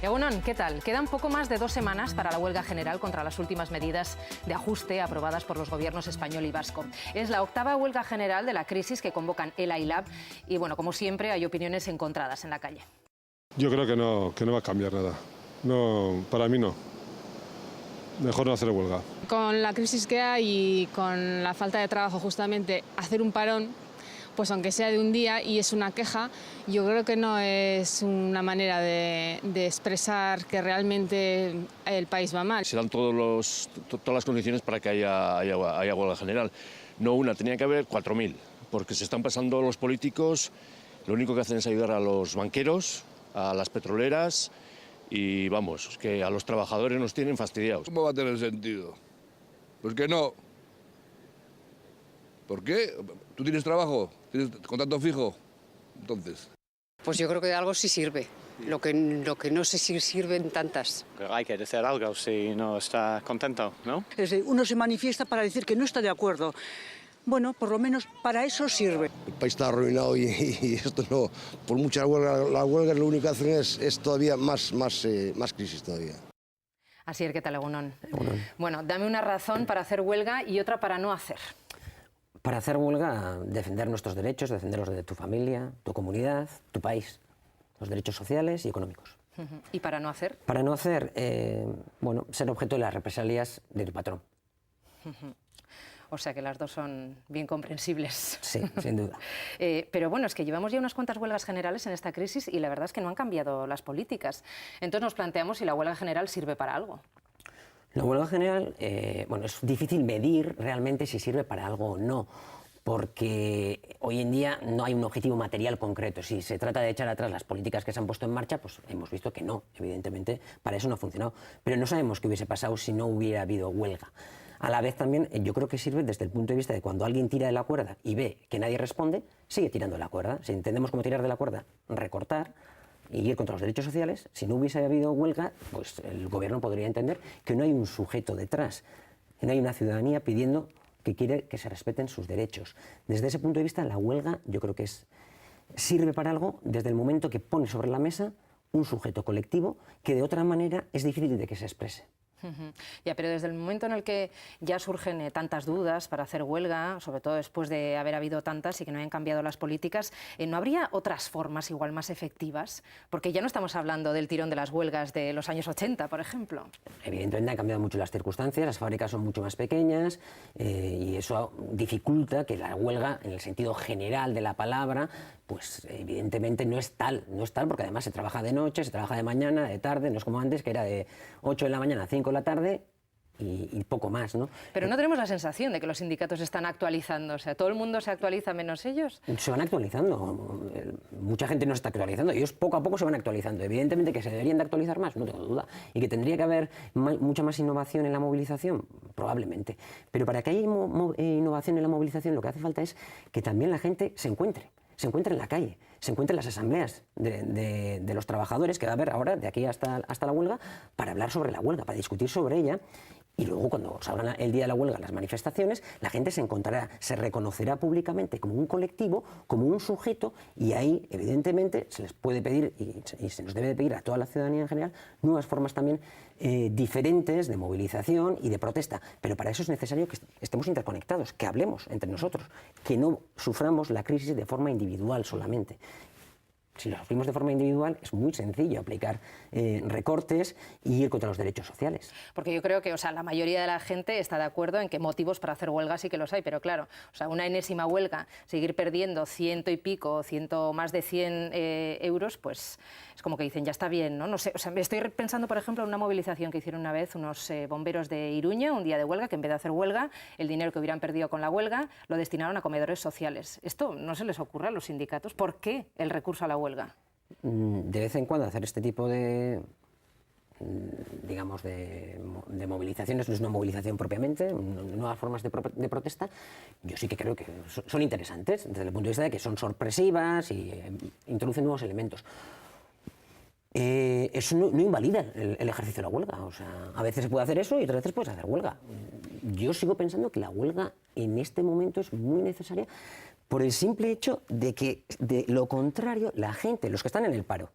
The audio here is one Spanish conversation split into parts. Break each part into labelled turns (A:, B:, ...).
A: Egunon, ¿qué tal? Quedan poco más de 2 semanas para la huelga general contra las últimas medidas de ajuste aprobadas por los gobiernos español y vasco. Es la 8ª huelga general de la crisis que convocan ELA y LAB y, bueno, como siempre, hay opiniones encontradas en la calle.
B: Yo creo que no va a cambiar nada. No, para mí no. Mejor no hacer huelga.
C: Con la crisis que hay y con la falta de trabajo, justamente, hacer un parón, pues aunque sea de un día y es una queja, yo creo que no es una manera de expresar que realmente el país va mal.
D: Se dan todas las condiciones para que haya huelga general. No una, tenía que haber 4.000, porque se están pasando los políticos, lo único que hacen es ayudar a los banqueros, a las petroleras y vamos, que a los trabajadores nos tienen fastidiados.
E: ¿Cómo va a tener sentido? Pues que no. ¿Por qué? ¿Tú tienes trabajo? ¿Tienes contrato fijo? Entonces.
F: Pues yo creo que algo sí sirve. Lo que no sé si sirven tantas.
G: Pero hay que decir algo si no está contento, ¿no?
H: Uno se manifiesta para decir que no está de acuerdo. Bueno, por lo menos para eso sirve.
I: El país está arruinado y esto no, por mucha huelga, la huelga lo único que hacen es todavía más crisis todavía.
A: Así es, ¿qué tal, Egunon? Bueno, dame una razón para hacer huelga y otra para no hacer.
J: Para hacer huelga, defender nuestros derechos, defender los de tu familia, tu comunidad, tu país, los derechos sociales y económicos.
A: ¿Y para no hacer?
J: Para no hacer, bueno, ser objeto de las represalias de tu patrón.
A: O sea que las dos son bien comprensibles.
J: Sí, sin duda.
A: Pero bueno, es que llevamos ya unas cuantas huelgas generales en esta crisis y la verdad es que no han cambiado las políticas. Entonces nos planteamos si la huelga general sirve para algo.
J: La huelga general, bueno, es difícil medir realmente si sirve para algo o no, porque hoy en día no hay un objetivo material concreto. Si se trata de echar atrás las políticas que se han puesto en marcha, pues hemos visto que no, evidentemente, para eso no ha funcionado. Pero no sabemos qué hubiese pasado si no hubiera habido huelga. A la vez también yo creo que sirve desde el punto de vista de cuando alguien tira de la cuerda y ve que nadie responde, sigue tirando de la cuerda. Si entendemos cómo tirar de la cuerda, recortar y ir contra los derechos sociales, si no hubiese habido huelga, pues el gobierno podría entender que no hay un sujeto detrás, que no hay una ciudadanía pidiendo que quiere que se respeten sus derechos. Desde ese punto de vista, la huelga yo creo que sirve para algo desde el momento que pone sobre la mesa un sujeto colectivo que de otra manera es difícil de que se exprese.
A: Ya, pero desde el momento en el que ya surgen tantas dudas para hacer huelga, sobre todo después de haber habido tantas y que no hayan cambiado las políticas, ¿no habría otras formas igual más efectivas? Porque ya no estamos hablando del tirón de las huelgas de los años 80, por ejemplo.
J: Evidentemente han cambiado mucho las circunstancias, las fábricas son mucho más pequeñas y eso dificulta que la huelga, en el sentido general de la palabra, pues evidentemente no es tal, porque además se trabaja de noche, se trabaja de mañana, de tarde, no es como antes, que era de 8 de la mañana a 5 de la tarde y poco más, ¿no?
A: Pero no tenemos la sensación de que los sindicatos están actualizando, o sea, ¿todo el mundo se actualiza menos ellos?
J: Se van actualizando, mucha gente no se está actualizando, ellos poco a poco se van actualizando, evidentemente que se deberían de actualizar más, no tengo duda, y que tendría que haber mucha más innovación en la movilización, probablemente, pero para que haya innovación en la movilización lo que hace falta es que también la gente se encuentre en la calle, se encuentre en las asambleas de los trabajadores que va a haber ahora, de aquí hasta la huelga, para hablar sobre la huelga, para discutir sobre ella. Y luego, cuando salgan el día de la huelga las manifestaciones, la gente se encontrará, se reconocerá públicamente como un colectivo, como un sujeto, y ahí, evidentemente, se les puede pedir, y se nos debe de pedir a toda la ciudadanía en general, nuevas formas también diferentes de movilización y de protesta. Pero para eso es necesario que estemos interconectados, que hablemos entre nosotros, que no suframos la crisis de forma individual solamente. Si lo sufrimos de forma individual, es muy sencillo aplicar recortes y ir contra los derechos sociales.
A: Porque yo creo que, o sea, la mayoría de la gente está de acuerdo en que motivos para hacer huelga sí que los hay, pero claro, o sea, una enésima huelga, seguir perdiendo 100 y pico, más de 100 euros, pues es como que dicen, ya está bien, ¿no? No sé, o sea, estoy pensando, por ejemplo, en una movilización que hicieron una vez unos bomberos de Iruña, un día de huelga, que en vez de hacer huelga, el dinero que hubieran perdido con la huelga lo destinaron a comedores sociales. Esto no se les ocurre a los sindicatos. ¿Por qué el recurso a la huelga?
J: De vez en cuando hacer este tipo de, digamos, de movilizaciones, no es una movilización propiamente, nuevas formas de protesta, yo sí que creo que son interesantes, desde el punto de vista de que son sorpresivas y introducen nuevos elementos. Eso no invalida el ejercicio de la huelga, o sea, a veces se puede hacer eso y otras veces puedes hacer huelga. yo sigo pensando que la huelga en este momento es muy necesaria por el simple hecho de que, de lo contrario, la gente, los que están en el paro,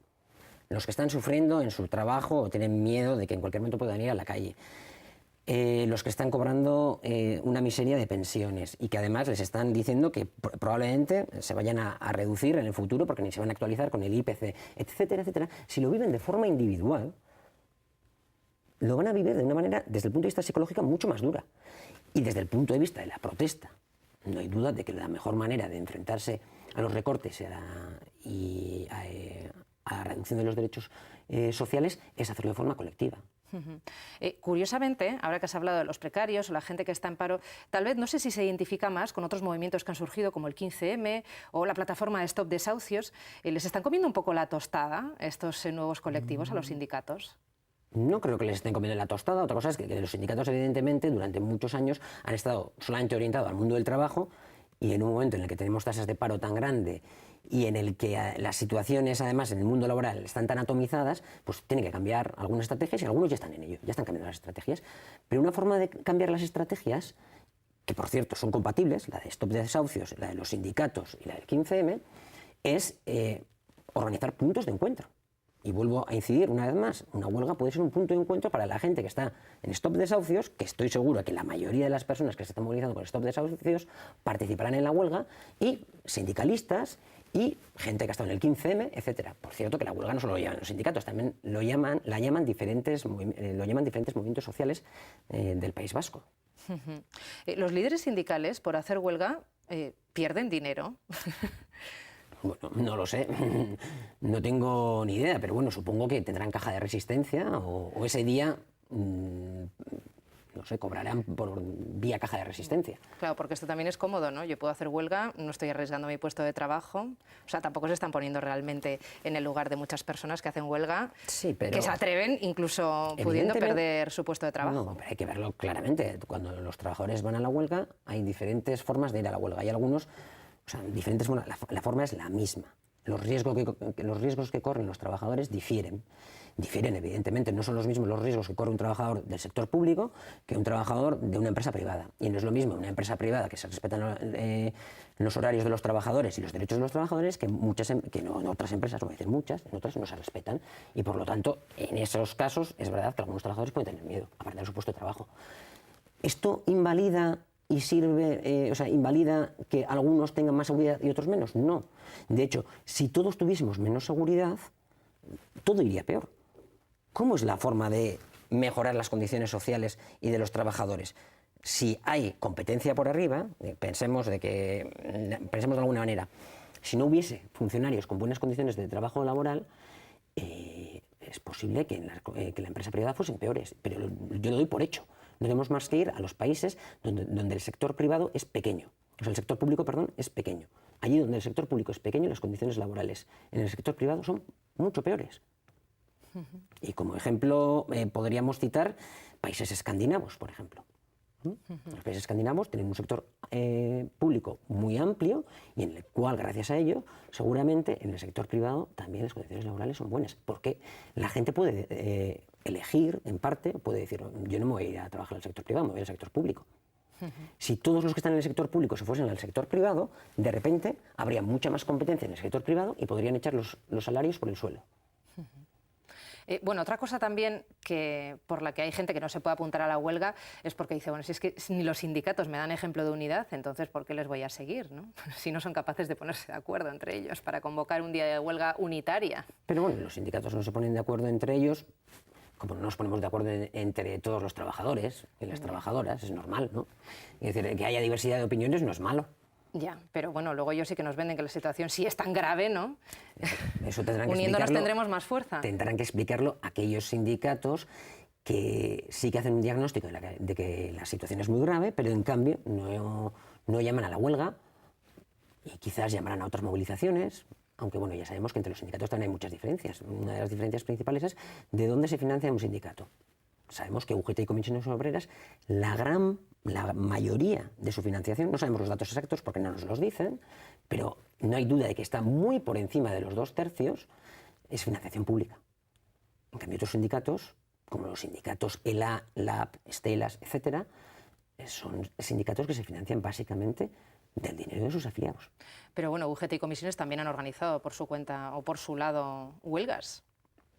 J: los que están sufriendo en su trabajo o tienen miedo de que en cualquier momento puedan ir a la calle, los que están cobrando una miseria de pensiones y que además les están diciendo que probablemente se vayan a reducir en el futuro porque ni se van a actualizar con el IPC, etcétera, etcétera, si lo viven de forma individual, lo van a vivir de una manera, desde el punto de vista psicológico, mucho más dura. Y desde el punto de vista de la protesta, no hay duda de que la mejor manera de enfrentarse a los recortes y a la reducción de los derechos sociales es hacerlo de forma colectiva.
A: Curiosamente, ahora que has hablado de los precarios o la gente que está en paro, tal vez no sé si se identifica más con otros movimientos que han surgido como el 15M o la plataforma de Stop Desahucios. ¿Les están comiendo un poco la tostada estos nuevos colectivos a los sindicatos?
J: No creo que les estén comiendo la tostada. Otra cosa es que los sindicatos, evidentemente, durante muchos años han estado solamente orientados al mundo del trabajo y en un momento en el que tenemos tasas de paro tan grande y en el que las situaciones, además, en el mundo laboral están tan atomizadas, pues tienen que cambiar algunas estrategias y algunos ya están en ello, ya están cambiando las estrategias. Pero una forma de cambiar las estrategias, que por cierto son compatibles, la de Stop Desahucios, la de los sindicatos y la del 15M, es organizar puntos de encuentro. Y vuelvo a incidir una vez más, una huelga puede ser un punto de encuentro para la gente que está en Stop Desahucios, que estoy seguro que la mayoría de las personas que se están movilizando con Stop Desahucios participarán en la huelga, y sindicalistas y gente que ha estado en el 15M, etcétera. Por cierto, que la huelga no solo lo llaman los sindicatos, también lo llaman diferentes movimientos sociales del País Vasco.
A: Los líderes sindicales, por hacer huelga, pierden dinero.
J: Bueno, no lo sé, no tengo ni idea, pero bueno, supongo que tendrán caja de resistencia o ese día, no sé, cobrarán por vía caja de resistencia.
A: Claro, porque esto también es cómodo, ¿no? Yo puedo hacer huelga, no estoy arriesgando mi puesto de trabajo, o sea, tampoco se están poniendo realmente en el lugar de muchas personas que hacen huelga, sí, pero que se atreven incluso pudiendo perder su puesto de trabajo.
J: No, pero hay que verlo claramente. Cuando los trabajadores van a la huelga, hay diferentes formas de ir a la huelga. Hay algunos... O sea, diferentes, bueno, la forma es la misma. Los riesgos que corren los trabajadores difieren. Difieren, evidentemente, no son los mismos los riesgos que corre un trabajador del sector público que un trabajador de una empresa privada. Y no es lo mismo una empresa privada que se respetan los horarios de los trabajadores y los derechos de los trabajadores que en otras empresas, como dicen muchas, en otras no se respetan. Y por lo tanto, en esos casos es verdad que algunos trabajadores pueden tener miedo a perder su puesto de trabajo. Esto invalida y sirve, invalida que algunos tengan más seguridad y otros menos. No. De hecho, si todos tuviésemos menos seguridad, todo iría peor. ¿Cómo es la forma de mejorar las condiciones sociales y de los trabajadores? Si hay competencia por arriba, pensemos de alguna manera, si no hubiese funcionarios con buenas condiciones de trabajo laboral, es posible que la empresa privada fuesen peores, pero yo lo doy por hecho. No tenemos más que ir a los países donde el sector privado es pequeño. O sea, el sector público, perdón, es pequeño. Allí donde el sector público es pequeño, las condiciones laborales en el sector privado son mucho peores. Y como ejemplo podríamos citar países escandinavos, por ejemplo. Los países escandinavos tienen un sector público muy amplio y en el cual, gracias a ello, seguramente en el sector privado también las condiciones laborales son buenas, porque la gente puede elegir, en parte, puede decir, yo no me voy a ir a trabajar al sector privado, me voy al sector público. Si todos los que están en el sector público se fuesen al sector privado, de repente habría mucha más competencia en el sector privado y podrían echar los salarios por el suelo.
A: Bueno, otra cosa también por la que hay gente que no se puede apuntar a la huelga es porque dice, bueno, si es que ni los sindicatos me dan ejemplo de unidad, entonces ¿por qué les voy a seguir, ¿no? Si no son capaces de ponerse de acuerdo entre ellos para convocar un día de huelga unitaria.
J: Pero bueno, los sindicatos no se ponen de acuerdo entre ellos, como no nos ponemos de acuerdo entre todos los trabajadores y las trabajadoras, es normal, ¿no? Es decir, que haya diversidad de opiniones no es malo.
A: Ya, pero bueno, luego ellos sí que nos venden que la situación sí es tan grave, ¿no?
J: Eso tendrán que
A: uniéndonos tendremos más fuerza.
J: Tendrán que explicarlo aquellos sindicatos que sí que hacen un diagnóstico de que la situación es muy grave, pero en cambio no llaman a la huelga y quizás llamarán a otras movilizaciones, aunque bueno, ya sabemos que entre los sindicatos también hay muchas diferencias. Una de las diferencias principales es de dónde se financia un sindicato. Sabemos que UGT y Comisiones Obreras, la mayoría de su financiación, no sabemos los datos exactos porque no nos los dicen, pero no hay duda de que está muy por encima de los 2/3, es financiación pública. En cambio, otros sindicatos, como los sindicatos ELA, LAB, Estelas, etcétera, son sindicatos que se financian básicamente del dinero de sus afiliados.
A: Pero bueno, UGT y comisiones también han organizado por su cuenta o por su lado huelgas.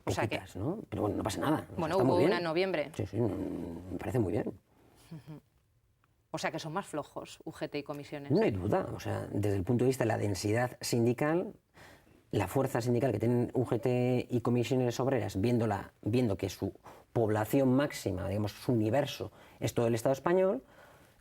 A: O sea que,
J: ¿no? Pero bueno, no pasa nada.
A: Bueno,
J: está
A: hubo
J: muy bien.
A: una en noviembre.
J: Sí, sí, me parece muy bien.
A: O sea que son más flojos UGT y comisiones.
J: No hay duda. O sea, desde el punto de vista de la densidad sindical, la fuerza sindical que tienen UGT y comisiones obreras, viendo que su población máxima, digamos, su universo es todo el Estado español,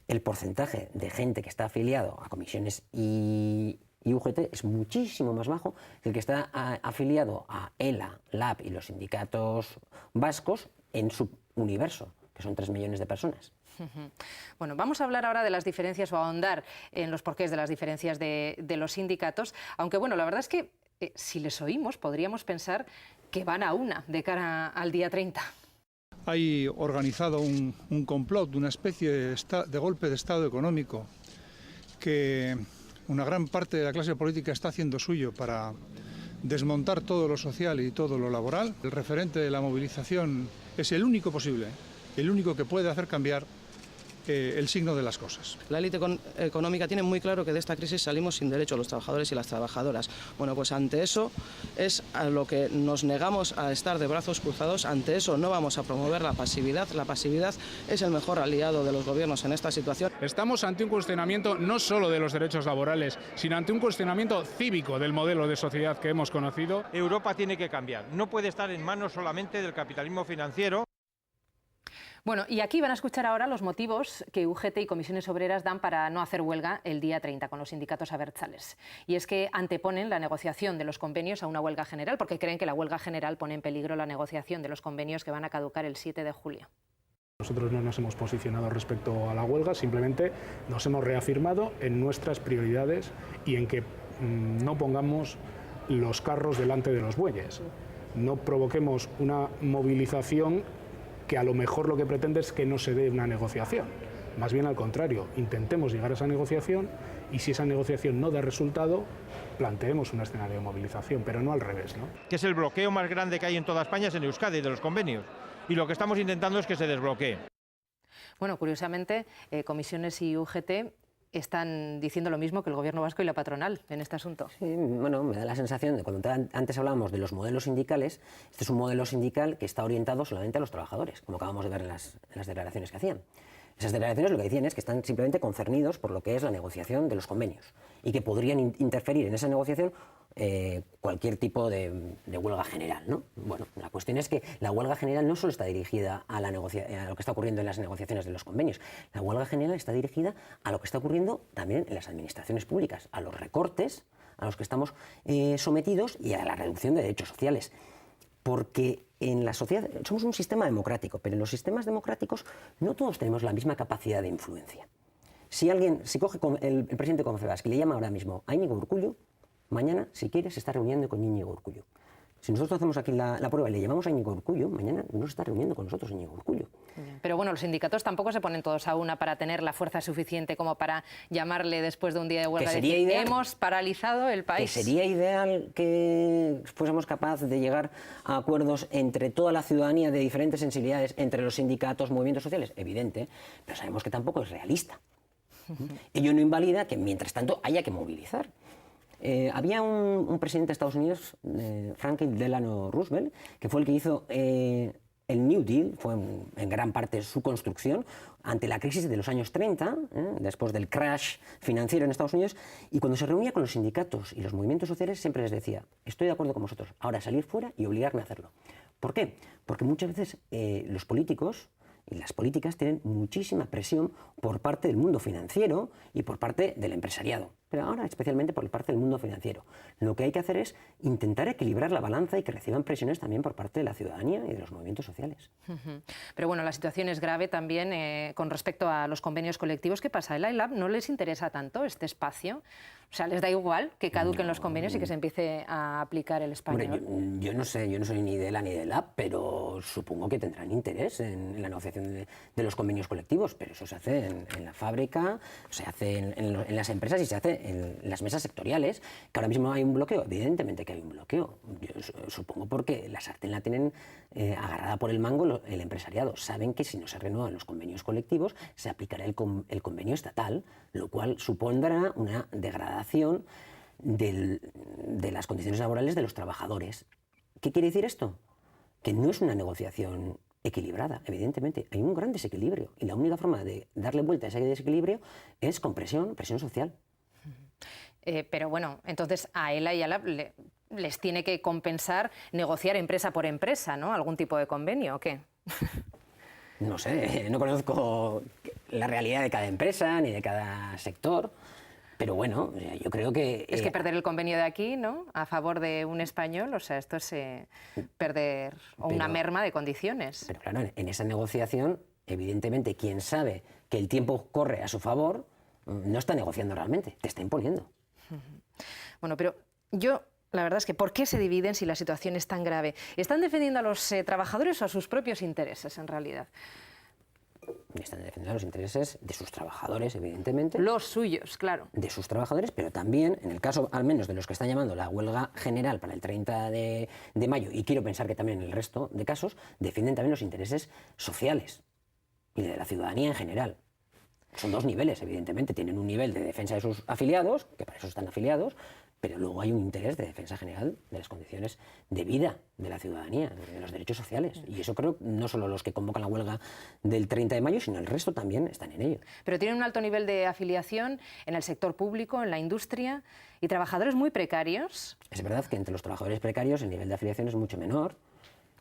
J: el porcentaje de gente que está afiliado a comisiones y UGT es muchísimo más bajo que el que está afiliado a ELA, LAB y los sindicatos vascos en su universo, que son 3 millones de personas.
A: Bueno, vamos a hablar ahora de las diferencias o a ahondar en los porqués de las diferencias de los sindicatos, aunque bueno, la verdad es que si les oímos podríamos pensar que van a una de cara al día 30.
K: Hay organizado un complot, una especie de golpe de Estado económico que una gran parte de la clase política está haciendo suyo para desmontar todo lo social y todo lo laboral. El referente de la movilización es el único posible, el único que puede hacer cambiar el signo de las cosas.
L: La élite económica tiene muy claro que de esta crisis salimos sin derecho los trabajadores y las trabajadoras. Bueno, pues ante eso es a lo que nos negamos a estar de brazos cruzados. Ante eso no vamos a promover la pasividad. La pasividad es el mejor aliado de los gobiernos en esta situación.
M: Estamos ante un cuestionamiento no solo de los derechos laborales, sino ante un cuestionamiento cívico del modelo de sociedad que hemos conocido.
N: Europa tiene que cambiar. No puede estar en manos solamente del capitalismo financiero.
A: Bueno, y aquí van a escuchar ahora los motivos que UGT y comisiones obreras dan para no hacer huelga el día 30 con los sindicatos abertzales. Y es que anteponen la negociación de los convenios a una huelga general porque creen que la huelga general pone en peligro la negociación de los convenios que van a caducar el 7 de julio.
O: Nosotros no nos hemos posicionado respecto a la huelga, simplemente nos hemos reafirmado en nuestras prioridades y en que no pongamos los carros delante de los bueyes. No provoquemos una movilización que a lo mejor lo que pretende es que no se dé una negociación. Más bien al contrario, intentemos llegar a esa negociación y si esa negociación no da resultado, planteemos un escenario de movilización, pero no al revés, ¿no?
N: Que es el bloqueo más grande que hay en toda España, es en Euskadi, de los convenios. Y lo que estamos intentando es que se desbloquee.
A: Bueno, curiosamente, comisiones y UGT están diciendo lo mismo que el Gobierno vasco y la patronal en este asunto.
J: Sí, bueno, me da la sensación de cuando antes hablábamos de los modelos sindicales, este es un modelo sindical que está orientado solamente a los trabajadores, como acabamos de ver en las declaraciones que hacían. Esas declaraciones lo que decían es que están simplemente concernidos por lo que es la negociación de los convenios y que podrían interferir en esa negociación cualquier tipo de huelga general, ¿no? Bueno, la cuestión es que la huelga general no solo está dirigida a lo que está ocurriendo en las negociaciones de los convenios, la huelga general está dirigida a lo que está ocurriendo también en las administraciones públicas, a los recortes a los que estamos sometidos y a la reducción de derechos sociales. Porque en la sociedad somos un sistema democrático, pero en los sistemas democráticos no todos tenemos la misma capacidad de influencia. Si coge el presidente de Confebask y le llama ahora mismo a Íñigo Urkullu, mañana, si quiere, se está reuniendo con Íñigo Urkullu. Si nosotros hacemos aquí la prueba y le llamamos a Íñigo Urkullu, mañana no se está reuniendo con nosotros Íñigo Urkullu.
A: Pero bueno, los sindicatos tampoco se ponen todos a una para tener la fuerza suficiente como para llamarle después de un día de huelga y decir, hemos paralizado el país.
J: Que sería ideal que fuésemos capaces de llegar a acuerdos entre toda la ciudadanía de diferentes sensibilidades, entre los sindicatos, movimientos sociales, evidente, pero sabemos que tampoco es realista. Ello no invalida que mientras tanto haya que movilizar. Había un presidente de Estados Unidos, Franklin Delano Roosevelt, que fue el que hizo el New Deal, fue en gran parte su construcción, ante la crisis de los años 30, después del crash financiero en Estados Unidos, y cuando se reunía con los sindicatos y los movimientos sociales siempre les decía, estoy de acuerdo con vosotros, ahora salir fuera y obligarme a hacerlo. ¿Por qué? Porque muchas veces los políticos y las políticas tienen muchísima presión por parte del mundo financiero y por parte del empresariado, pero ahora especialmente por parte del mundo financiero. Lo que hay que hacer es intentar equilibrar la balanza y que reciban presiones también por parte de la ciudadanía y de los movimientos sociales.
A: Pero bueno, la situación es grave también con respecto a los convenios colectivos. ¿Qué pasa? ¿El ILAB no les interesa tanto este espacio? O sea, ¿les da igual que caduquen los convenios y que se empiece a aplicar el español?
J: Hombre, yo no sé, yo no soy ni de ELA ni de LAB, pero supongo que tendrán interés en la negociación de los convenios colectivos, pero eso se hace en la fábrica, se hace en las empresas y se hace en las mesas sectoriales, que ahora mismo hay un bloqueo. Evidentemente que hay un bloqueo. Yo supongo porque la sartén la tienen agarrada por el mango el empresariado. Saben que si no se renuevan los convenios colectivos, se aplicará el convenio estatal, lo cual supondrá una degradación de las condiciones laborales de los trabajadores. ¿Qué quiere decir esto? Que no es una negociación equilibrada, evidentemente. Hay un gran desequilibrio y la única forma de darle vuelta a ese desequilibrio es con presión social.
A: Pero bueno, entonces a ELA y a LAB les tiene que compensar negociar empresa por empresa, ¿no? ¿Algún tipo de convenio o qué?
J: No sé, no conozco la realidad de cada empresa ni de cada sector. Pero bueno, yo creo que...
A: Es que perder el convenio de aquí, ¿no?, a favor de un español, o sea, esto es perder una merma de condiciones.
J: Pero claro, en esa negociación, evidentemente, quien sabe que el tiempo corre a su favor, no está negociando realmente, te está imponiendo.
A: Bueno, pero yo... La verdad es que ¿por qué se dividen si la situación es tan grave? ¿Están defendiendo a los trabajadores o a sus propios intereses, en realidad?
J: Están defendiendo los intereses de sus trabajadores, evidentemente.
A: Los suyos, claro.
J: De sus trabajadores, pero también, en el caso al menos de los que están llamando la huelga general para el 30 de mayo, y quiero pensar que también en el resto de casos, defienden también los intereses sociales y de la ciudadanía en general. Son dos niveles, evidentemente. Tienen un nivel de defensa de sus afiliados, que para eso están afiliados, pero luego hay un interés de defensa general de las condiciones de vida de la ciudadanía, de los derechos sociales. Y eso creo no solo los que convocan la huelga del 30 de mayo, sino el resto también están en ello.
A: Pero tienen un alto nivel de afiliación en el sector público, en la industria, y trabajadores muy precarios.
J: Es verdad que entre los trabajadores precarios el nivel de afiliación es mucho menor,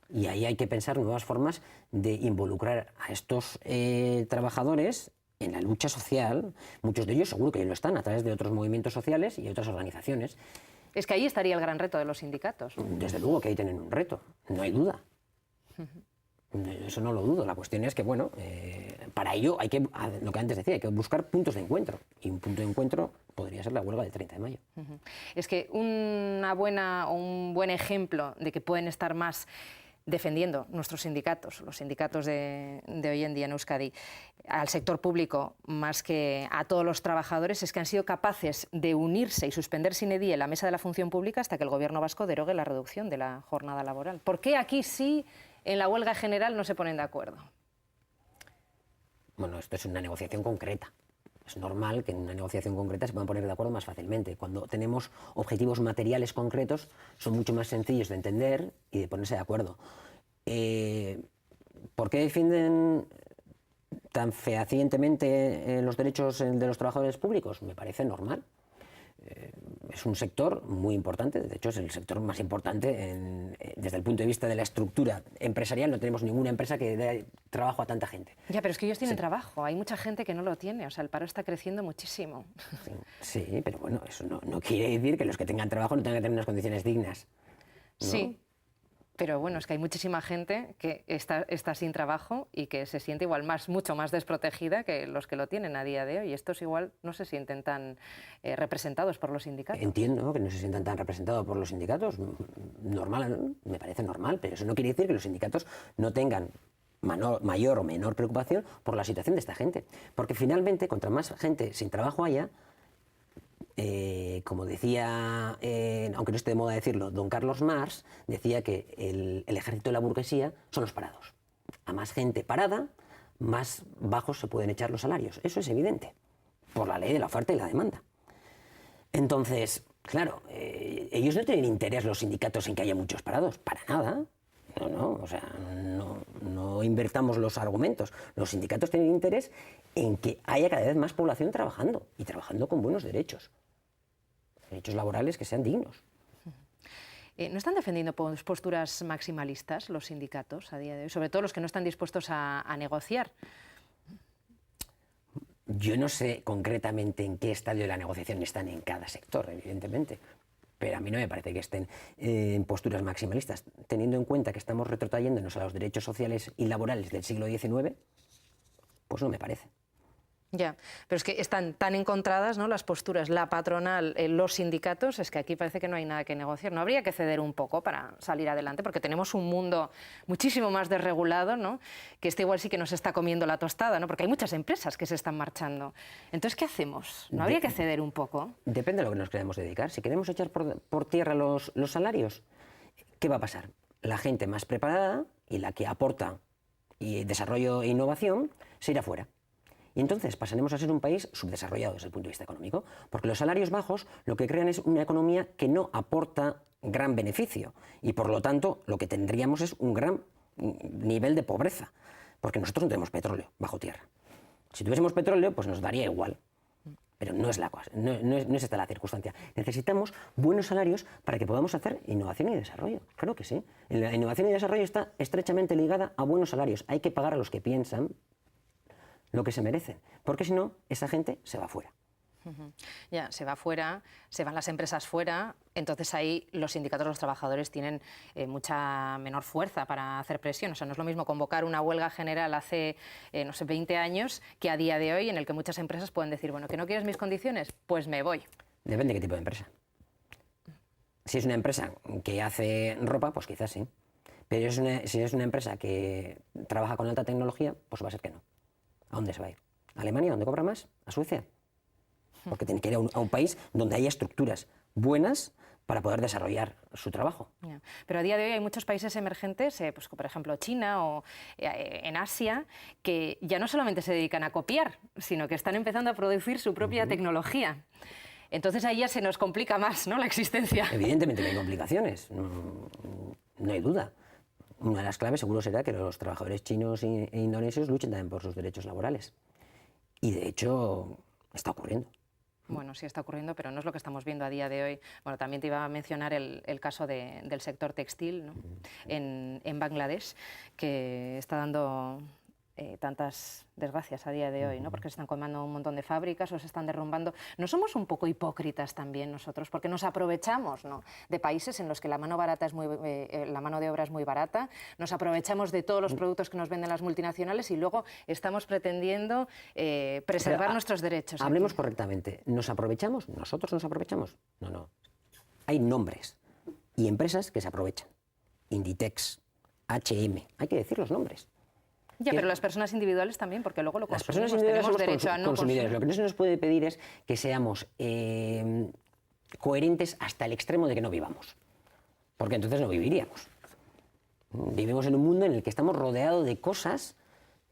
J: y ahí hay que pensar nuevas formas de involucrar a estos trabajadores en la lucha social. Muchos de ellos seguro que lo están a través de otros movimientos sociales y otras organizaciones.
A: Es que ahí estaría el gran reto de los sindicatos, ¿no?
J: Desde luego que ahí tienen un reto, no hay duda. Eso no lo dudo. La cuestión es que, bueno, para ello hay que, lo que antes decía, hay que buscar puntos de encuentro. Y un punto de encuentro podría ser la huelga del 30 de mayo.
A: Es que un buen ejemplo de que pueden estar más defendiendo nuestros sindicatos, los sindicatos de hoy en día en Euskadi, al sector público más que a todos los trabajadores, es que han sido capaces de unirse y suspender sine die la mesa de la función pública hasta que el gobierno vasco derogue la reducción de la jornada laboral. ¿Por qué aquí sí, en la huelga general, no se ponen de acuerdo?
J: Bueno, esto es una negociación concreta. Es normal que en una negociación concreta se puedan poner de acuerdo más fácilmente. Cuando tenemos objetivos materiales concretos, son mucho más sencillos de entender y de ponerse de acuerdo. ¿Por qué defienden tan fehacientemente los derechos de los trabajadores públicos? Me parece normal. Es un sector muy importante, de hecho es el sector más importante desde el punto de vista de la estructura empresarial. No tenemos ninguna empresa que dé trabajo a tanta gente.
A: Ya, pero es que ellos tienen trabajo, hay mucha gente que no lo tiene, o sea, el paro está creciendo muchísimo.
J: Sí, pero bueno, eso no quiere decir que los que tengan trabajo no tengan que tener unas condiciones dignas, ¿no?
A: Sí. Pero bueno, es que hay muchísima gente que está sin trabajo y que se siente igual mucho más desprotegida que los que lo tienen a día de hoy. Estos igual no se sienten tan representados por los sindicatos.
J: Entiendo que no se sientan tan representados por los sindicatos. Normal, me parece normal, pero eso no quiere decir que los sindicatos no tengan mayor o menor preocupación por la situación de esta gente. Porque finalmente, contra más gente sin trabajo haya, como decía, aunque no esté de moda decirlo, don Carlos Marx decía que el ejército de la burguesía son los parados. A más gente parada, más bajos se pueden echar los salarios. Eso es evidente, por la ley de la oferta y la demanda. Entonces, claro, ellos no tienen interés, los sindicatos, en que haya muchos parados, para nada. O sea, no invertamos los argumentos. Los sindicatos tienen interés en que haya cada vez más población trabajando, y trabajando con buenos derechos laborales que sean dignos.
A: ¿No están defendiendo posturas maximalistas los sindicatos a día de hoy? Sobre todo los que no están dispuestos a negociar.
J: Yo no sé concretamente en qué estadio de la negociación están en cada sector, evidentemente, pero a mí no me parece que estén en posturas maximalistas. Teniendo en cuenta que estamos retrotrayéndonos a los derechos sociales y laborales del siglo XIX, pues no me parece.
A: Ya, pero es que están tan encontradas, ¿no?, las posturas, la patronal, los sindicatos, es que aquí parece que no hay nada que negociar. No habría que ceder un poco para salir adelante, porque tenemos un mundo muchísimo más desregulado, ¿no?, que igual sí que nos está comiendo la tostada, ¿no?, porque hay muchas empresas que se están marchando. Entonces, ¿qué hacemos? ¿No habría que ceder un poco?
J: Depende de lo que nos queremos dedicar. Si queremos echar por tierra los salarios, ¿qué va a pasar? La gente más preparada y la que aporta y desarrollo e innovación se irá fuera. Y entonces pasaremos a ser un país subdesarrollado desde el punto de vista económico, porque los salarios bajos lo que crean es una economía que no aporta gran beneficio y por lo tanto lo que tendríamos es un gran nivel de pobreza, porque nosotros no tenemos petróleo bajo tierra. Si tuviésemos petróleo, pues nos daría igual, pero no es la cosa, no es esta la circunstancia. Necesitamos buenos salarios para que podamos hacer innovación y desarrollo, claro que sí. La innovación y desarrollo está estrechamente ligada a buenos salarios. Hay que pagar a los que piensan lo que se merecen, porque si no, esa gente se va fuera.
A: Ya, se va fuera, se van las empresas fuera, entonces ahí los sindicatos, los trabajadores tienen mucha menor fuerza para hacer presión. O sea, no es lo mismo convocar una huelga general hace, no sé, 20 años que a día de hoy, en el que muchas empresas pueden decir, bueno, ¿que no quieres mis condiciones? Pues me voy.
J: Depende de qué tipo de empresa. Si es una empresa que hace ropa, pues quizás sí. Pero si es una empresa que trabaja con alta tecnología, pues va a ser que no. ¿A dónde se va a ir? ¿A Alemania, donde cobra más? ¿A Suecia? Porque tiene que ir a un país donde haya estructuras buenas para poder desarrollar su trabajo.
A: Yeah. Pero a día de hoy hay muchos países emergentes, pues, por ejemplo China o en Asia, que ya no solamente se dedican a copiar, sino que están empezando a producir su propia tecnología. Entonces ahí ya se nos complica más, ¿no?, la existencia.
J: Evidentemente que hay complicaciones, no hay duda. Una de las claves seguro será que los trabajadores chinos e indonesios luchen también por sus derechos laborales. Y de hecho está ocurriendo.
A: Bueno, sí está ocurriendo, pero no es lo que estamos viendo a día de hoy. Bueno, también te iba a mencionar el caso del sector textil, ¿no?, en Bangladesh, que está dando tantas desgracias a día de hoy, ¿no?, porque se están quemando un montón de fábricas o se están derrumbando. ¿No somos un poco hipócritas también nosotros? Porque nos aprovechamos, ¿no?, de países en los que la mano de obra es muy barata, nos aprovechamos de todos los productos que nos venden las multinacionales y luego estamos pretendiendo preservar nuestros derechos.
J: Hablemos correctamente. ¿Nos aprovechamos? ¿Nosotros nos aprovechamos? No, no. Hay nombres y empresas que se aprovechan. Inditex, H&M, hay que decir los nombres.
A: Ya, pero las personas individuales también, porque luego lo consumimos.
J: Las personas individuales
A: tenemos
J: somos
A: derecho a no
J: consumidores. Lo que no se nos puede pedir es que seamos coherentes hasta el extremo de que no vivamos, porque entonces no viviríamos. Vivimos en un mundo en el que estamos rodeados de cosas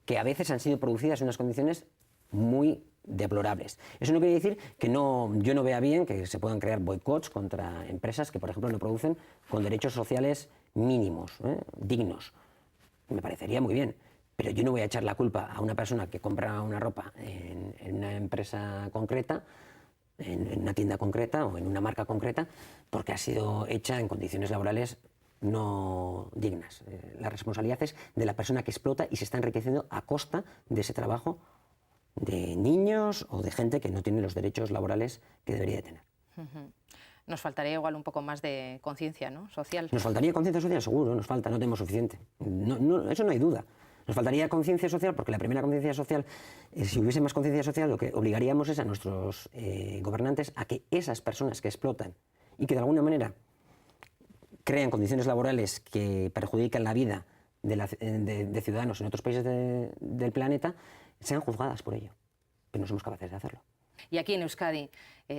J: que a veces han sido producidas en unas condiciones muy deplorables. Eso no quiere decir que yo no vea bien que se puedan crear boicots contra empresas que, por ejemplo, no producen con derechos sociales mínimos, dignos. Me parecería muy bien. Pero yo no voy a echar la culpa a una persona que compra una ropa en una empresa concreta, en una tienda concreta o en una marca concreta, porque ha sido hecha en condiciones laborales no dignas. La responsabilidad es de la persona que explota y se está enriqueciendo a costa de ese trabajo de niños o de gente que no tiene los derechos laborales que debería de tener.
A: Nos faltaría igual un poco más de conciencia, ¿no?, social.
J: Nos faltaría conciencia social, seguro, nos falta, no tenemos suficiente. Eso no hay duda. Nos faltaría conciencia social porque la primera conciencia social, si hubiese más conciencia social, lo que obligaríamos es a nuestros gobernantes a que esas personas que explotan y que de alguna manera crean condiciones laborales que perjudican la vida de ciudadanos en otros países del planeta, sean juzgadas por ello. Pero no somos capaces de hacerlo.
A: Y aquí en Euskadi,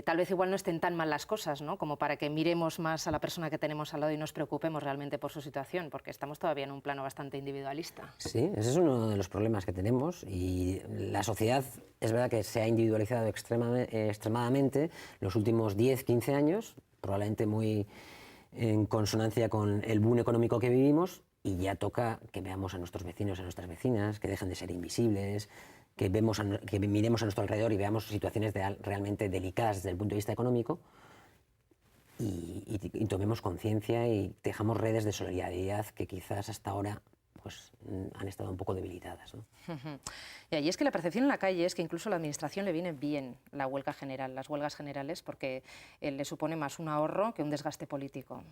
A: tal vez igual no estén tan mal las cosas, ¿no?, como para que miremos más a la persona que tenemos al lado y nos preocupemos realmente por su situación, porque estamos todavía en un plano bastante individualista.
J: Sí, ese es uno de los problemas que tenemos y la sociedad es verdad que se ha individualizado extremadamente los últimos 10, 15 años, probablemente muy en consonancia con el boom económico que vivimos, y ya toca que veamos a nuestros vecinos, a nuestras vecinas, que dejen de ser invisibles, que miremos a nuestro alrededor y veamos situaciones realmente delicadas desde el punto de vista económico y tomemos conciencia y tejamos redes de solidaridad que quizás hasta ahora pues, han estado un poco debilitadas, ¿no?
A: Y es que la percepción en la calle es que incluso a la Administración le viene bien la huelga general, las huelgas generales, porque le supone más un ahorro que un desgaste político.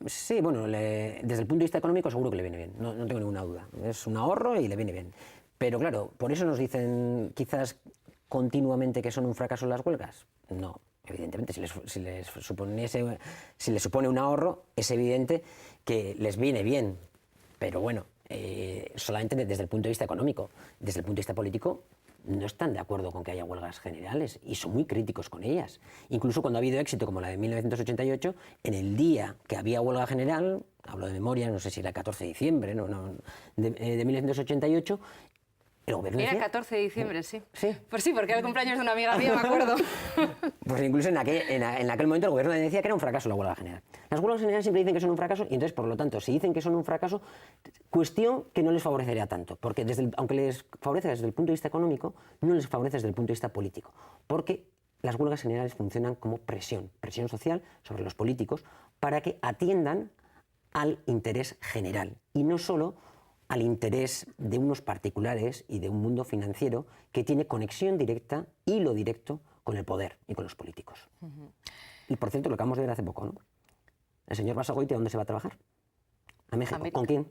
J: Sí, bueno, desde el punto de vista económico seguro que le viene bien, no tengo ninguna duda. Es un ahorro y le viene bien. Pero claro, ¿por eso nos dicen quizás continuamente que son un fracaso las huelgas? No, evidentemente, si les supone un ahorro, es evidente que les viene bien. Pero bueno, solamente desde el punto de vista económico. Desde el punto de vista político, no están de acuerdo con que haya huelgas generales y son muy críticos con ellas. Incluso cuando ha habido éxito, como la de 1988, en el día que había huelga general, hablo de memoria, no sé si era el 14 de diciembre de 1988, el gobierno
A: Era
J: decía,
A: 14 de diciembre, sí.
J: Sí.
A: Pues sí, porque era el cumpleaños de una amiga mía, me acuerdo.
J: pues incluso en aquel momento el gobierno decía que era un fracaso la huelga general. Las huelgas generales siempre dicen que son un fracaso y entonces, por lo tanto, si dicen que son un fracaso, cuestión que no les favorecería tanto, porque aunque les favorece desde el punto de vista económico, no les favorece desde el punto de vista político, porque las huelgas generales funcionan como presión social sobre los políticos para que atiendan al interés general y no solo al interés de unos particulares y de un mundo financiero que tiene conexión directa, hilo directo, con el poder y con los políticos. Y por cierto, lo acabamos de ver hace poco, ¿no? El señor Basagoiti, ¿a dónde se va a trabajar? A México.
A: América.
J: ¿Con quién?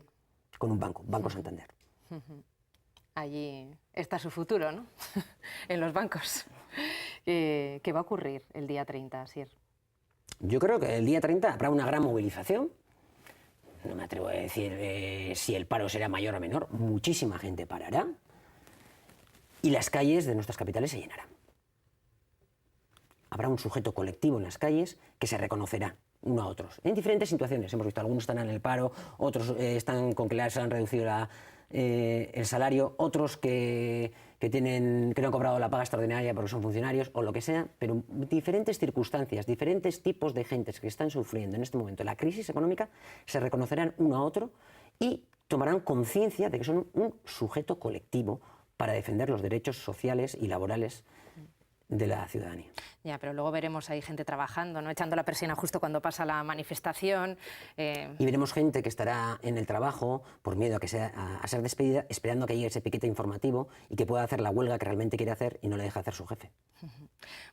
J: Con un banco, Banco Santander.
A: Allí está su futuro, ¿no? En los bancos. ¿Qué va a ocurrir el día 30, Asier?
J: Yo creo que el día 30 habrá una gran movilización. No me atrevo a decir si el paro será mayor o menor. Muchísima gente parará y las calles de nuestras capitales se llenarán. Habrá un sujeto colectivo en las calles que se reconocerá uno a otros. En diferentes situaciones. Hemos visto, algunos están en el paro, otros están con que les han reducido el salario, otros que no han cobrado la paga extraordinaria porque son funcionarios o lo que sea, pero diferentes circunstancias, diferentes tipos de gentes que están sufriendo en este momento la crisis económica se reconocerán uno a otro y tomarán conciencia de que son un sujeto colectivo para defender los derechos sociales y laborales de la ciudadanía.
A: Ya, pero luego veremos ahí gente trabajando, ¿no? Echando la persiana justo cuando pasa la manifestación.
J: Y veremos gente que estará en el trabajo por miedo a ser despedida, esperando a que llegue ese piquete informativo y que pueda hacer la huelga que realmente quiere hacer y no le deja hacer su jefe.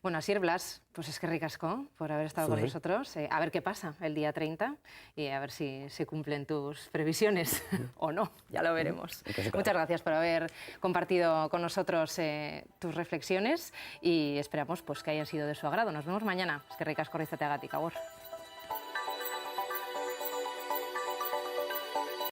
A: Bueno, Asier Blas, pues es que ricasco por haber estado con nosotros. A ver qué pasa el día 30 y a ver si se cumplen tus previsiones o no, ya lo veremos. Muchas gracias por haber compartido con nosotros tus reflexiones y esperamos pues, que hayan sido de su agrado. Nos vemos mañana. Es que ricasco, Rizateagatik, agur.